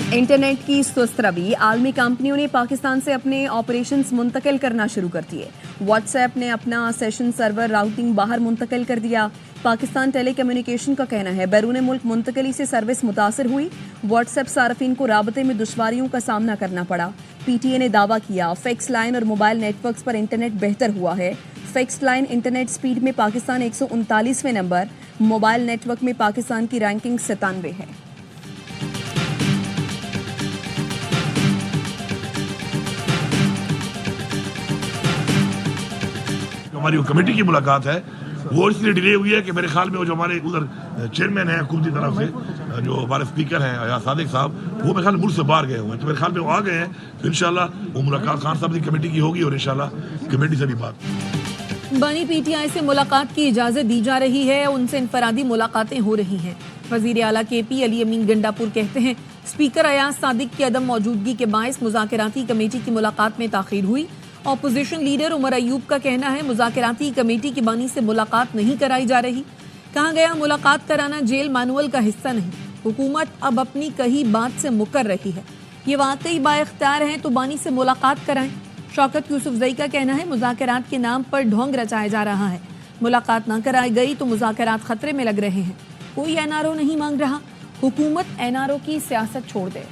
Internet की सुस्त रवि, आलमी कंपनियों ने पाकिस्तान से अपने ऑपरेशंस मुंतकिल करना शुरू कर दिए। व्हाट्सएप ने अपना सेशन सर्वर राउटिंग बाहर मुंतकिल कर दिया। पाकिस्तान टेली कम्युनिकेशन का कहना है बैरून मुल्क मुंतकली से सर्विस मुतासर हुई। व्हाट्सएप सार्फिन को राबते में दुश्वारियों का सामना करना पड़ा। पीटीए ने दावा किया फिक्स लाइन और मोबाइल नेटवर्क्स पर इंटरनेट बेहतर हुआ है। फिक्स लाइन इंटरनेट स्पीड में पाकिस्तान 139वें नंबर, मोबाइल नेटवर्क में पाकिस्तान की रैंकिंग 97 है। हमारी वो कमेटी की मुलाकात है वो इसलिए डिले हुई है कि मेरे ख्याल में वो जो हमारे उधर चेयरमैन हैं हुकूमत की तरफ से जो हमारे स्पीकर हैं अयाज सादिक साहब, वो मेरे ख्याल में मुल्क से बाहर गए हुए हैं, तो मेरे ख्याल में वो आ गए हैं। तो इंशाल्लाह वो मुलाकात खान साहब की कमेटी की होगी और इंशाल्लाह कमेटी से भी बात। बानी पीटीआई से मुलाकात की इजाजत दी जा रही है, उनसे इनफरादी मुलाकातें हो रही हैं। वजीर आला केपी अली अमीन गंडापुर कहते हैं स्पीकर अयाज सादिक की अदम मौजूदगी के बायस मुज़ाकराती कमेटी की मुलाकात में ताखीर हुई। ऑपोजिशन लीडर उमर अयूब का कहना है मुज़ाकराती कमेटी की बानी से मुलाकात नहीं कराई जा रही। कहा गया मुलाकात कराना जेल मैनुअल का हिस्सा नहीं, हुकूमत अब अपनी कही बात से मुकर रही है। ये वाकई बाइख्तियार हैं तो बानी से मुलाकात कराएं। शौकत यूसुफजई का कहना है मुज़ाकरात के नाम पर ढोंग रचाया जा रहा है, मुलाकात ना कराई गई तो मुज़ाकरात खतरे में लग रहे हैं। कोई एनआरओ नहीं मांग रहा, हुकूमत एनआरओ की सियासत छोड़ दे।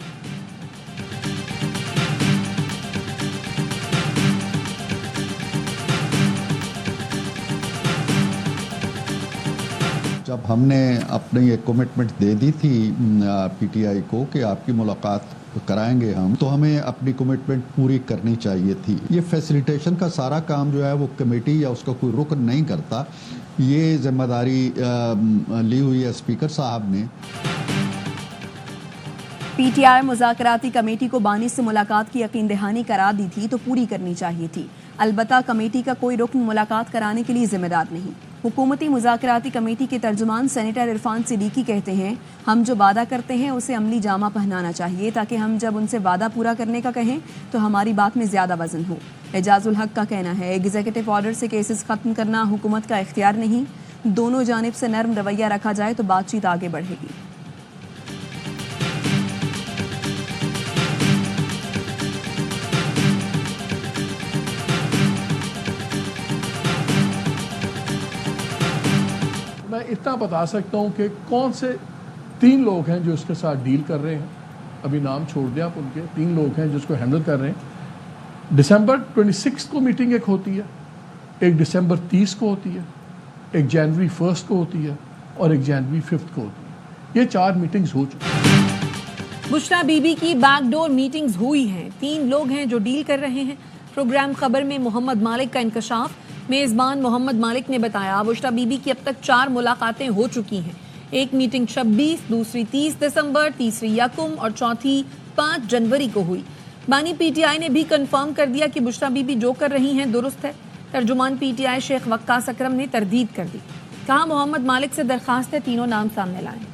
जब हमने अपनी एक कमिटमेंट दे दी थी पीटीआई को कि आपकी मुलाकात कराएंगे हम, तो हमें अपनी कमिटमेंट पूरी करनी चाहिए थी। ये फैसिलिटेशन का सारा काम जो है वो कमेटी या उसका कोई रुकन नहीं करता, ये जिम्मेदारी ली हुई है स्पीकर साहब ने। पीटीआई मुज़ाकराती कमेटी को बानी से मुलाकात की यकीन दहानी करा दी थी तो पूरी करनी चाहिए थी। अलबत्ता कमेटी का कोई रुकन मुलाकात कराने के लिए जिम्मेदार नहीं। हुकूमती मुज़ाकराती कमेटी के तर्जुमान सेनेटर इरफान सिद्दीकी कहते हैं हम जो वादा करते हैं उसे अमली जामा पहनाना चाहिए ताकि हम जब उनसे वादा पूरा करने का कहें तो हमारी बात में ज़्यादा वजन हो। एजाजुल हक का कहना है एग्जीक्यूटिव ऑर्डर से केसेस ख़त्म करना हुकूमत का इख्तियार नहीं, दोनों जानिब से नरम रवैया रखा जाए तो बातचीत आगे बढ़ेगी। मैं इतना बता सकता हूँ कि कौन से 3 लोग हैं जो इसके साथ डील कर रहे हैं। अभी नाम छोड़ दें आप उनके, 3 लोग हैं जिसको हैंडल कर रहे हैं। दिसंबर 26 को मीटिंग एक होती है, एक दिसंबर 30 को होती है, एक जनवरी 1 को होती है और एक जनवरी 5 को होती है। ये 4 मीटिंग्स हो चुकी हैं। बुशरा बीबी की बैकडोर मीटिंग्स हुई हैं, 3 लोग हैं जो डील कर रहे हैं। प्रोग्राम खबर में मोहम्मद मालिक का इंकशाफ। मेज़बान मोहम्मद मालिक ने बताया बुशरा बीबी की अब तक 4 मुलाकातें हो चुकी हैं। एक मीटिंग 26, दूसरी 30 दिसंबर, तीसरी यकुम और चौथी 5 जनवरी को हुई। बानी पीटीआई ने भी कंफर्म कर दिया कि बुशरा बीबी जो कर रही हैं दुरुस्त है। तर्जुमान पीटीआई शेख वक्कास अकरम ने तरदीद कर दी। कहा मोहम्मद मालिक से दरखास्त है तीनों नाम सामने लाएं।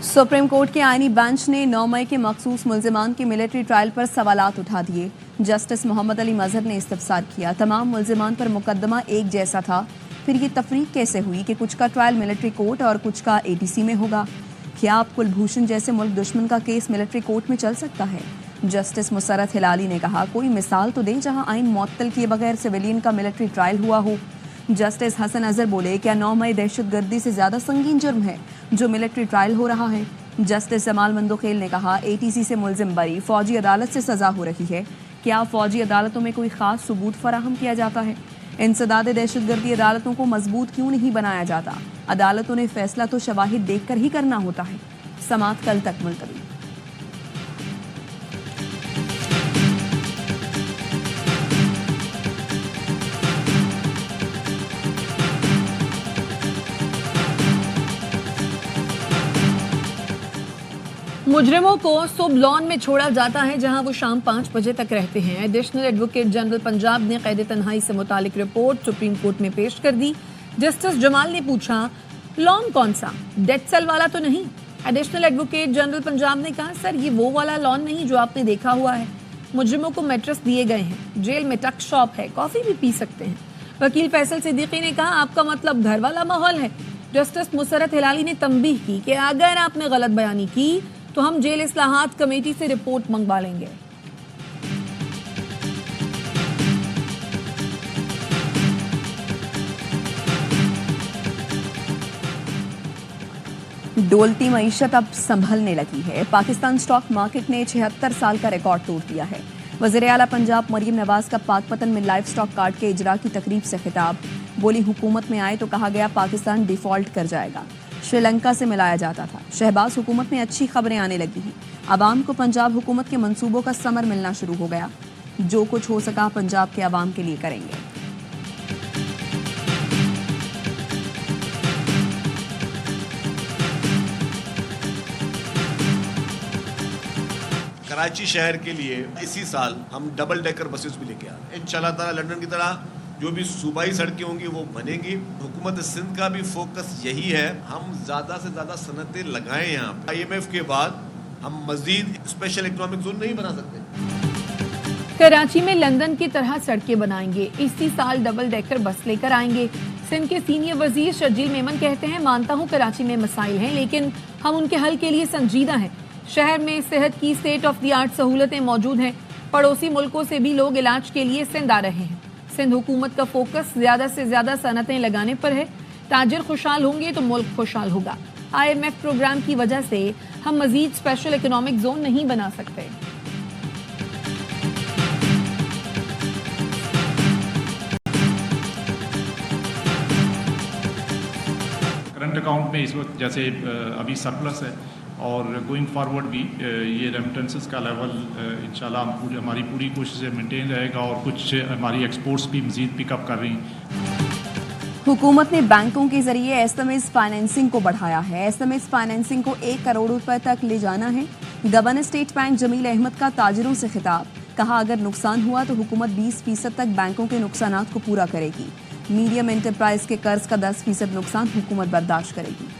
सुप्रीम कोर्ट के आईनी बेंच ने 9 मई के मखसूस मुल्जिमान के मिलिट्री ट्रायल पर सवालात उठा दिए। जस्टिस मोहम्मद अली मजहर ने इस्तफसार किया तमाम मुल्जिमान पर मुकदमा एक जैसा था, फिर ये तफरीक कैसे हुई कि कुछ का ट्रायल मिलिट्री कोर्ट और कुछ का एटीसी में होगा? क्या आप कुलभूषण जैसे मुल्क दुश्मन का केस मिलिट्री कोर्ट में चल सकता है? जस्टिस मुसरत हिलाली ने कहा कोई मिसाल तो दें जहां आइन मुअत्तल किए बगैर सिविलियन का मिलिट्री ट्रायल हुआ हो। जस्टिस हसन अजहर बोले क्या 9 मई दहशतगर्दी से ज़्यादा संगीन जुर्म है जो मिलिट्री ट्रायल हो रहा है? जस्टिस जमाल मंदोखेल ने कहा एटीसी से मुल्जिम बरी, फौजी अदालत से सज़ा हो रही है। क्या फौजी अदालतों में कोई ख़ास सबूत फराहम किया जाता है? इंसदाद दहशतगर्दी अदालतों को मजबूत क्यों नहीं बनाया जाता? अदालतों ने फैसला तो शवाहिद देख कर ही करना होता है। समाअत कल तक मुलतवी। मुजरिमों को सुब लॉन में छोड़ा जाता है जहां वो शाम 5 बजे तक रहते हैं। एडिशनल एडवोकेट जनरल पंजाब ने कैद तन्हाई से मुतालिक रिपोर्ट सुप्रीम कोर्ट में पेश कर दी। जस्टिस जमाल ने पूछा लॉन कौन सा, डेथ सेल वाला तो नहीं? एडिशनल एडवोकेट जनरल पंजाब ने कहा सर ये वो वाला लॉन नहीं जो आपने देखा हुआ है। मुजरिमों को मैट्रेस दिए गए हैं, जेल में टक शॉप है, कॉफी भी पी सकते हैं। वकील फैसल सिद्दीकी ने कहा, आपका मतलब घर वाला माहौल है। जस्टिस मुसरत हिलाली ने तंबीह की कि अगर आपने गलत बयानी की तो हम जेल इस्लाहात कमेटी से रिपोर्ट मंगवा लेंगे। डोलती मईशत अब संभलने लगी है। पाकिस्तान स्टॉक मार्केट ने 76 साल का रिकॉर्ड तोड़ दिया है। वज़ीर आला पंजाब मरियम नवाज का पाकपतन में लाइफ स्टॉक कार्ड के इजरा की तकरीब से खिताब। बोली, हुकूमत में आए तो कहा गया पाकिस्तान डिफॉल्ट कर जाएगा। श्रीलंका से मिलाया जाता था। शहबाज हुकूमत में अच्छी खबरें आने लगी हैं। आवाम को पंजाब हुकूमत के मंसूबों का समर मिलना शुरू हो गया। जो कुछ हो सका पंजाब के आवाम के लिए करेंगे। कराची शहर के लिए इसी साल हम डबल डेकर बसेस भी लेके आ रहे हैं। इंशाल्लाह ताला लंदन की तरह जो भी सूबाई सड़कें होंगी वो बनेंगी। हुकूमत सिंध का भी फोकस यही है, हम ज़्यादा से ज़्यादा सनतें लगाएं यहाँ पे। IMF के बाद हम मजीद स्पेशल इकोनॉमिक जोन नहीं बना सकते। कराची में लंदन की तरह सड़कें बनाएंगे। इसी साल डबल डेकर बस लेकर आएंगे। सिंध के सीनियर वजीर शर्जील मेमन कहते हैं, मानता हूँ कराची में मसाइल हैं, लेकिन हम उनके हल के लिए संजीदा हैं। शहर में सेहत की स्टेट ऑफ द आर्ट सहूलतें मौजूद हैं। पड़ोसी मुल्कों से भी लोग इलाज के लिए सिंध आ रहे हैं। सिंध हुकूमत का फोकस ज़्यादा से ज़्यादा सनतें लगाने पर है। ताजिर खुशहाल होंगे तो मुल्क खुशहाल होगा। IMF प्रोग्राम की वजह से हम मजीद स्पेशल इकोनॉमिक जोन नहीं बना सकते। करंट अकाउंट में इस वक्त जैसे अभी सरप्लस है और गोइंग फॉरवर्ड भी ये रेमिटेंसेस का लेवल इंशाल्लाह हमारी पूरी कोशिश से मेंटेन रहेगा और कुछ हमारी एक्सपोर्ट्स भी मज़ीद पिकअप कर रही हैं। हुकूमत ने बैंकों के जरिए SMS फाइनेंसिंग को बढ़ाया है। SMS फाइनेंसिंग को 1 करोड़ रुपए तक ले जाना है। Governor State Bank Jameel Ahmed का ताजिरों से खिताब। कहा, अगर नुकसान हुआ तो हुकूमत 20% तक बैंकों के नुकसानात को पूरा करेगी। मीडियम एंटरप्राइज के कर्ज का 10% नुकसान हुकूमत बर्दाश्त करेगी।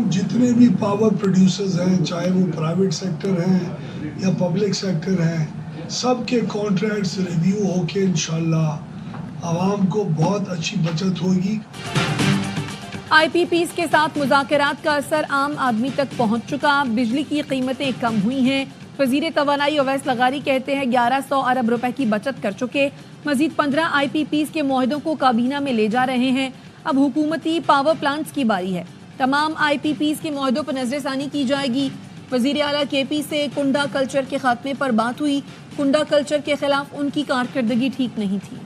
जितने भी पावर प्रोड्यूसर्स हैं, चाहे वो प्राइवेट सेक्टर हैं या पब्लिक सेक्टर हैं, सबके कॉन्ट्रैक्ट्स रिव्यू होके इंशाल्लाह आवाम को बहुत अच्छी बचत होगी। IPPs के साथ मुज़ाकरात का असर आम आदमी तक पहुंच चुका। बिजली की कीमतें कम हुई हैं। वज़ीर तवानाई अवैस लगारी कहते हैं 1100 अरब रुपए की बचत कर चुके। मजीद 15 IPPs के मुआहदों को काबीना में ले जा रहे हैं। अब हुकूमती पावर प्लांट्स की बारी है। तमाम IPPs के मुआहदों पर नजरसानी की जाएगी। वज़ीर आला KP से कुंडा कल्चर के खात्मे पर बात हुई। कुंडा कल्चर के खिलाफ उनकी कारकर्दगी ठीक नहीं थी।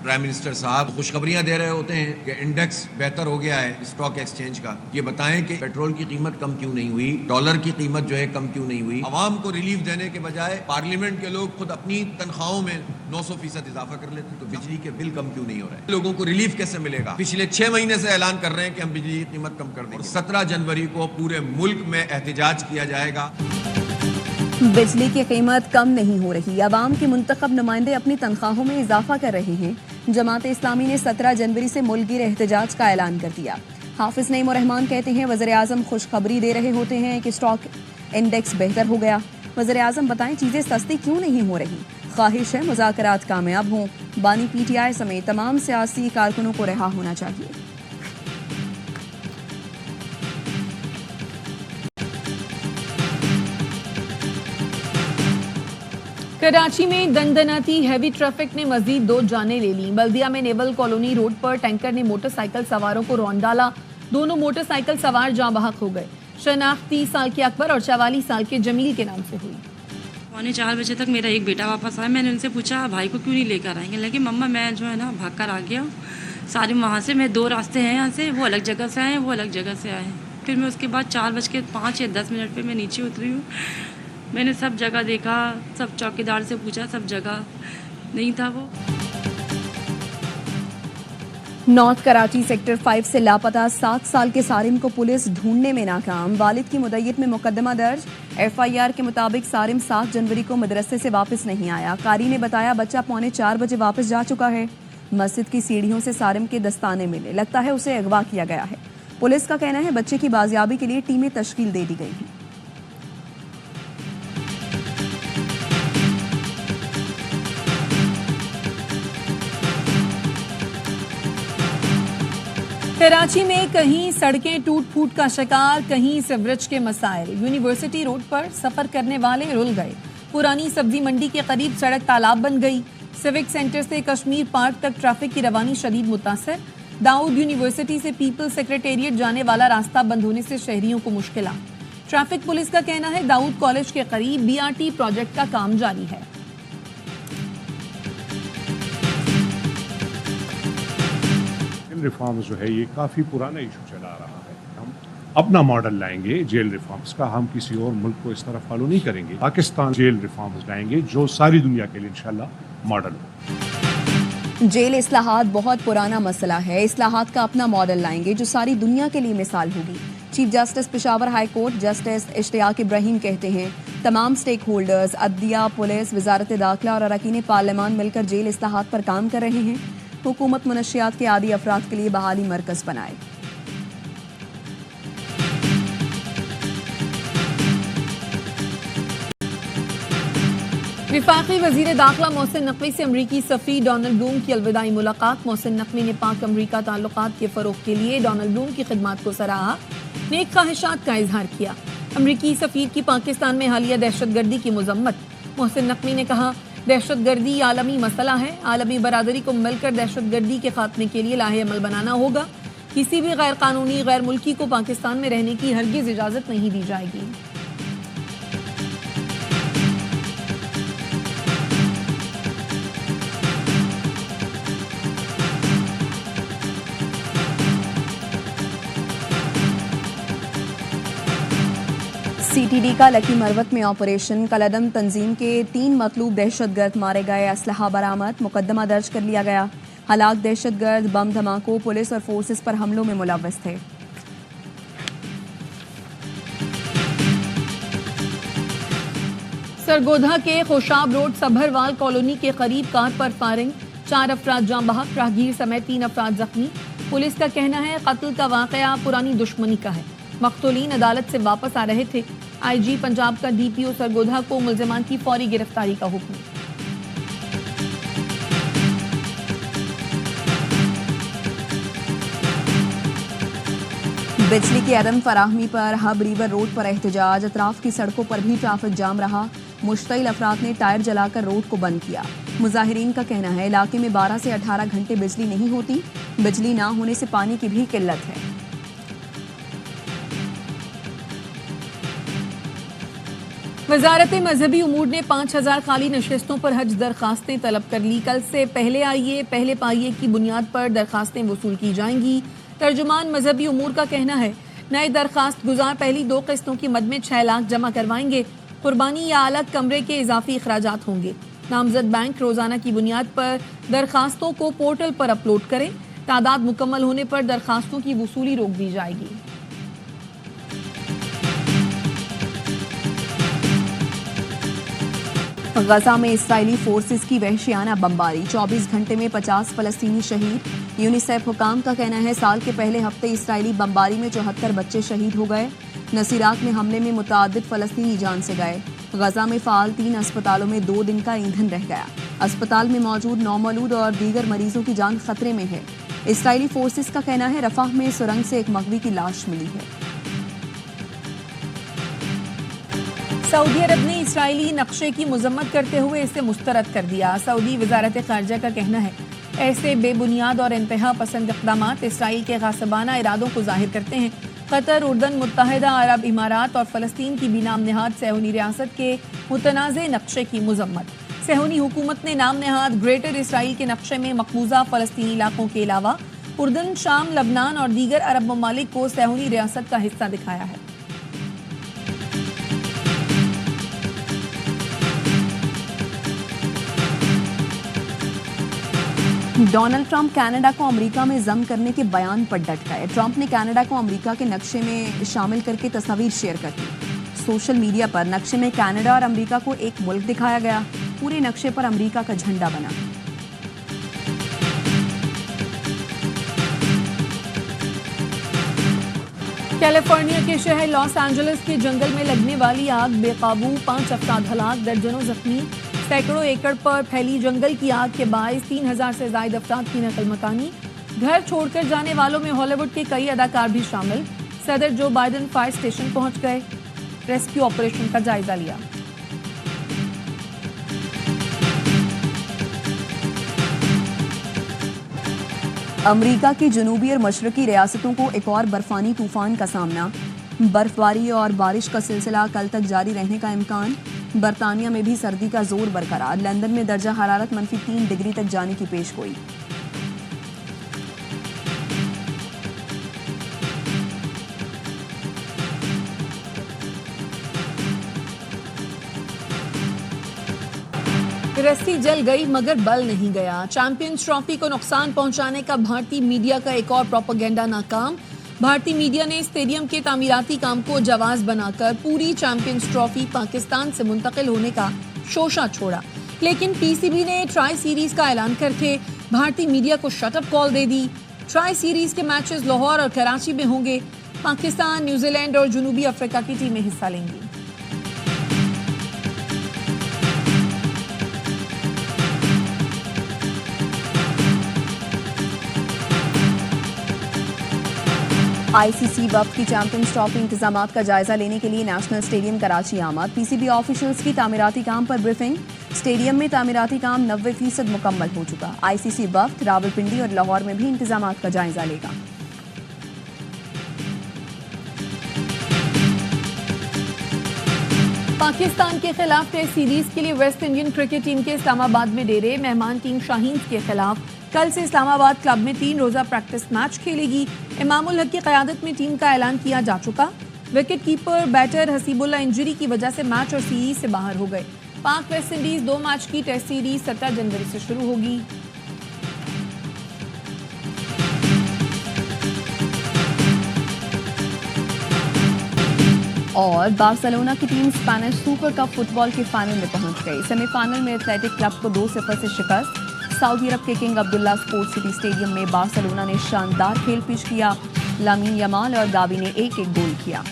प्राइम मिनिस्टर साहब खुशखबरियां दे रहे होते हैं कि इंडेक्स बेहतर हो गया है स्टॉक एक्सचेंज का। ये बताएं कि पेट्रोल की कीमत कम क्यों नहीं हुई, डॉलर की कीमत जो है कम क्यों नहीं हुई। आवाम को रिलीफ देने के बजाय पार्लियामेंट के लोग खुद अपनी तनख्वाहों में 900% इजाफा कर लेते हैं। तो बिजली के बिल कम क्यों नहीं हो रहे? लोगों को रिलीफ कैसे मिलेगा? पिछले 6 महीने से ऐलान कर रहे हैं कि हम बिजली की कीमत कम कर देंगे। 17 जनवरी को पूरे मुल्क में एहतजाज किया जाएगा। बिजली की कीमत कम नहीं हो रही। अवाम के मुंतखब नुमाइंदे अपनी तनख्वाहों में इजाफा कर रहे हैं। जमात इस्लामी ने 17 जनवरी से मुल्कगीर एहतजाज का ऐलान कर दिया। हाफिज नईम रहमान कहते हैं वज़ीर आज़म खुशखबरी दे रहे होते हैं कि स्टॉक इंडेक्स बेहतर हो गया। वज़ीर आज़म बताएं चीज़ें सस्ती क्यों नहीं हो रही। ख्वाहिश है मुज़ाकरात कामयाब हों। बानी PTI समेत तमाम सियासी कारकुनों को रिहा होना चाहिए। कराची में दनदनाती हैवी ट्रैफिक ने मजीद 2 जानें ले ली। बल्दिया में नेवल कॉलोनी रोड पर टैंकर ने मोटरसाइकिल सवारों को रौंद डाला। दोनों मोटरसाइकिल सवार जाँ बहक हो गए। शनाख्त 30 साल के अकबर और 44 साल के जमील के नाम से हुई। 3:45 बजे तक मेरा एक बेटा वापस आया। मैंने उनसे पूछा भाई को क्यों नहीं लेकर आएंगे, लेकिन मम्मा मैं जो है ना भाग कर आ गया सारी वहाँ से। मैं 2 रास्ते हैं यहाँ से, वो अलग जगह से आए, वो अलग जगह से आए। फिर मैं उसके बाद 4:05 या 10 मिनट पर मैं नीचे उतरी हूँ। मैंने सब जगह देखा, सब चौकीदार से पूछा, सब जगह नहीं था वो। नॉर्थ कराची सेक्टर 5 से लापता 7 साल के सारिम को पुलिस ढूंढने में नाकाम। वालिद की मुद्दत में मुकदमा दर्ज। FIR के मुताबिक सारिम 7 जनवरी को मदरसे से वापस नहीं आया। कारी ने बताया बच्चा 3:45 बजे वापस जा चुका है। مسجد کی सीढ़ियों से सारिम के दस्ताने मिले, लगता है उसे अगवा किया गया है। पुलिस का कहना है बच्चे की बाजियाबी के लिए टीमें तश्कील दे दी गई हैं। कराची में कहीं सड़कें टूट फूट का शिकार, कहीं सीवरेज के मसाइल। यूनिवर्सिटी रोड पर सफर करने वाले रुल गए। पुरानी सब्जी मंडी के करीब सड़क तालाब बन गई। सिविक सेंटर से कश्मीर पार्क तक ट्रैफिक की रवानी शदीद मुतासर। दाऊद यूनिवर्सिटी से पीपल्स सेक्रेटेरिएट जाने वाला रास्ता बंद होने से शहरियों को मुश्किलात। ट्रैफिक पुलिस का कहना है दाऊद कॉलेज के करीब BRT प्रोजेक्ट का काम जारी है। रिफॉर्म्स जो है ये काफ़ी पुराना इशू चला रहा है। हम अपना मॉडल लाएंगे जेल रिफॉर्म्स का, हम किसी और मुल्क को इस तरह फॉलो नहीं करेंगे। पाकिस्तान जेल रिफॉर्म्स लाएंगे जो सारी दुनिया के लिए इंशाल्लाह मॉडल हो। जेल इस्लाहात बहुत पुराना मसला है, इस्लाहात का अपना मॉडल लाएंगे जो सारी दुनिया के लिए मिसाल होगी। Chief justice Peshawar high court justice Ishtiaq Ibrahim कहते हैं तमाम स्टेक होल्डर्स, अदलिया, पुलिस, वजारत दाखिला और अरकान पार्लियामान मिलकर जेल इस्लाहात पर काम कर रहे हैं। हुकूमत मुनशियात के आदी अफराद के लिए बहाली मरकज बनाए। वफाकी वजीर दाखिला मोहसिन नकवी से अमरीकी सफ़ीर डोनाल्ड ब्लूम की अलविदाई मुलाकात। मोहसिन नकवी ने पाक अमरीका ताल्लुकात के फ़रोग़ के लिए डोनाल्ड ब्लूम की खिदमत को सराहा, नेक ख्वाहिशात का इजहार किया। अमरीकी सफ़ीर की पाकिस्तान में हालिया दहशतगर्दी की मजम्मत। मोहसिन नकवी ने कहा दहशतगर्दी आलमी मसला है, आलमी बरादरी को मिलकर दहशतगर्दी के खात्मे के लिए लाहे अमल बनाना होगा। किसी भी गैर कानूनी गैर मुल्की को पाकिस्तान में रहने की हरगिज़ इजाज़त नहीं दी जाएगी। CTD का लकी मरवत में ऑपरेशन। कलदम तंजीम के 3 मतलूब दहशतगर्द मारे गए, असलहा बरामद, मुकदमा दर्ज कर लिया गया। हलाक दहशतगर्द बम धमाकों, पुलिस और फोर्सेस पर हमलों में मुलव्वस थे। सरगोधा के खुशाब रोड सबरवाल कॉलोनी के करीब कार पर फायरिंग, 4 अफराद जाँ बहक, राहगीर समेत 3 अफराद जख्मी। पुलिस का कहना है कत्ल का वाकया पुरानी दुश्मनी का है। मख्तूलीन अदालत से वापस आ रहे थे। IG पंजाब का DPO सरगोधा को मुल्ज़िमान की फौरी गिरफ्तारी का हुक्म। बिजली की अदम फराहमी पर हब रिवर रोड पर एहतजाज, अतराफ की सड़कों पर भी ट्रैफिक जाम रहा। मुश्तइल अफराद ने टायर जलाकर रोड को बंद किया। मुजाहिरीन का कहना है इलाके में 12 से 18 घंटे बिजली नहीं होती। बिजली ना होने से पानी की भी किल्लत है। वजारत मजहबी उमूर ने 5000 खाली नशिस्तों पर हज दरखास्तें तलब कर ली। कल से पहले आइए पहले पाइए की बुनियाद पर दरखास्तें वसूल की जाएंगी। तर्जुमान मजहबी उमूर का कहना है नए दरखास्त गुजार पहली 2 किस्तों की मद में 6 लाख जमा करवाएंगे। कुर्बानी या अलग कमरे के इजाफी अखराजात होंगे। नामजद बैंक रोजाना की बुनियाद पर दरखास्तों को पोर्टल पर अपलोड करें। तादाद मुकम्मल होने पर दरखास्तों की वसूली रोक दी जाएगी। गजा में इस्राइली फोर्सेस की वहशियाना बमबारी, 24 घंटे में 50 फलस्तीनी शहीद। यूनिसेफ हुकाम का कहना है साल के पहले हफ्ते इस्राइली बमबारी में 74 बच्चे शहीद हो गए। नसीरात में हमले में मुतादिद फलस्तीनी जान से गए। गजा में फ़ाल 3 अस्पतालों में 2 दिन का ईंधन रह गया। अस्पताल में मौजूद नौमौलूद और दीगर मरीजों की जान खतरे में है। इस्राइली फोर्सेस का कहना है रफाह में सुरंग से एक मगवी की लाश मिली है। सऊदी अरब ने इस्राइली नक्शे की मजम्मत करते हुए इसे मुस्तरद कर दिया। सऊदी वजारत खारजा का कहना है ऐसे बेबुनियाद और इंतहा पसंद इक़दामात इस्राइल के गासिबाना इरादों को जाहिर करते हैं। कतर, उर्दन, मुत्तहिदा अरब इमारात और फ़लस्तीन की भी नाम नहाद सेहूनी रियासत के मुतनाज़े नक्शे की मजम्मत। सेहूनी हुकूमत ने नाम नहाद ग्रेटर इसराइल के नक्शे में मकबूजा फ़लस्तीनी इलाकों के अलावा उर्दन, शाम, लबनान और दीगर अरब ममालिक को सेहूनी रियासत का हिस्सा दिखाया है। डोनाल्ड ट्रंप कनाडा को अमेरिका में जम करने के बयान पर डट गए। ट्रंप ने कनाडा को अमेरिका के नक्शे में शामिल करके तस्वीर शेयर कर दी। सोशल मीडिया पर नक्शे में कनाडा और अमेरिका को एक मुल्क दिखाया गया। पूरे नक्शे पर अमेरिका का झंडा बना। कैलिफोर्निया के शहर लॉस एंजलिस के जंगल में लगने वाली आग बेकाबू, 5 अफराद हलाक, दर्जनों जख्मी। सैकड़ों एकड़ पर फैली जंगल की आग के बायस 3000 से ज्यादा अफराद की नकल मकानी। घर छोड़कर जाने वालों में हॉलीवुड के कई अदाकार भी शामिल। सदर जो बाइडेन फायर स्टेशन पहुंच गए, रेस्क्यू ऑपरेशन का जायजा लिया। अमेरिका की जनूबी और मशरकी रियासतों को एक और बर्फानी तूफान का सामना। बर्फबारी और बारिश का सिलसिला कल तक जारी रहने का इम्कान। बरतानिया में भी सर्दी का जोर बरकरार। लंदन में दर्जा हरारत -3 डिग्री तक जाने की पेशगोई। रस्सी जल गई मगर बल नहीं गया। चैंपियंस ट्रॉफी को नुकसान पहुंचाने का भारतीय मीडिया का एक और प्रोपेगेंडा नाकाम। भारतीय मीडिया ने स्टेडियम के तामीराती काम को जवाज बनाकर पूरी चैंपियंस ट्रॉफी पाकिस्तान से मुंतकिल होने का शोशा छोड़ा, लेकिन पीसीबी ने ट्राई सीरीज का ऐलान करके भारतीय मीडिया को शटअप कॉल दे दी। ट्राई सीरीज के मैचेस लाहौर और कराची में होंगे। पाकिस्तान, न्यूजीलैंड और जनूबी अफ्रीका की टीमें हिस्सा लेंगी। आईसीसी वक्त की चैंपियंस ट्रॉफी इंतजामात का जायजा लेने के लिए नेशनल स्टेडियम कराची आमद। पीसीबी ऑफिशियल्स की तामीराती काम पर ब्रीफिंग। स्टेडियम में तामीराती काम 90% मुकम्मल हो चुका। आईसीसी वक्त रावलपिंडी और लाहौर में भी इंतजामात का जायजा लेगा। पाकिस्तान के खिलाफ टेस्ट सीरीज के लिए वेस्ट इंडियन क्रिकेट टीम के इस्लामाबाद में डेरे। मेहमान टीम शाहीन के खिलाफ कल से इस्लामाबाद क्लब में 3 रोजा प्रैक्टिस मैच खेलेगी। इमामुल हक की क़यादत में टीम का ऐलान किया जा चुका। Wicket keeper batter Hasibullah injury की वजह से मैच और सीरीज से बाहर हो गए। पाक वेस्ट इंडीज 2 मैच की टेस्ट सीरीज 17 जनवरी से शुरू होगी। और बार्सिलोना की team Spanish super cup football के फाइनल में पहुंच गई। सेमीफाइनल में एथलेटिक क्लब को 2-0 से शिकस्त। सऊदी अरब के king Abdullah sports city stadium में बार्सिलोना ने शानदार खेल पेश किया। लामीन यमाल और गावी ने एक-एक गोल किया।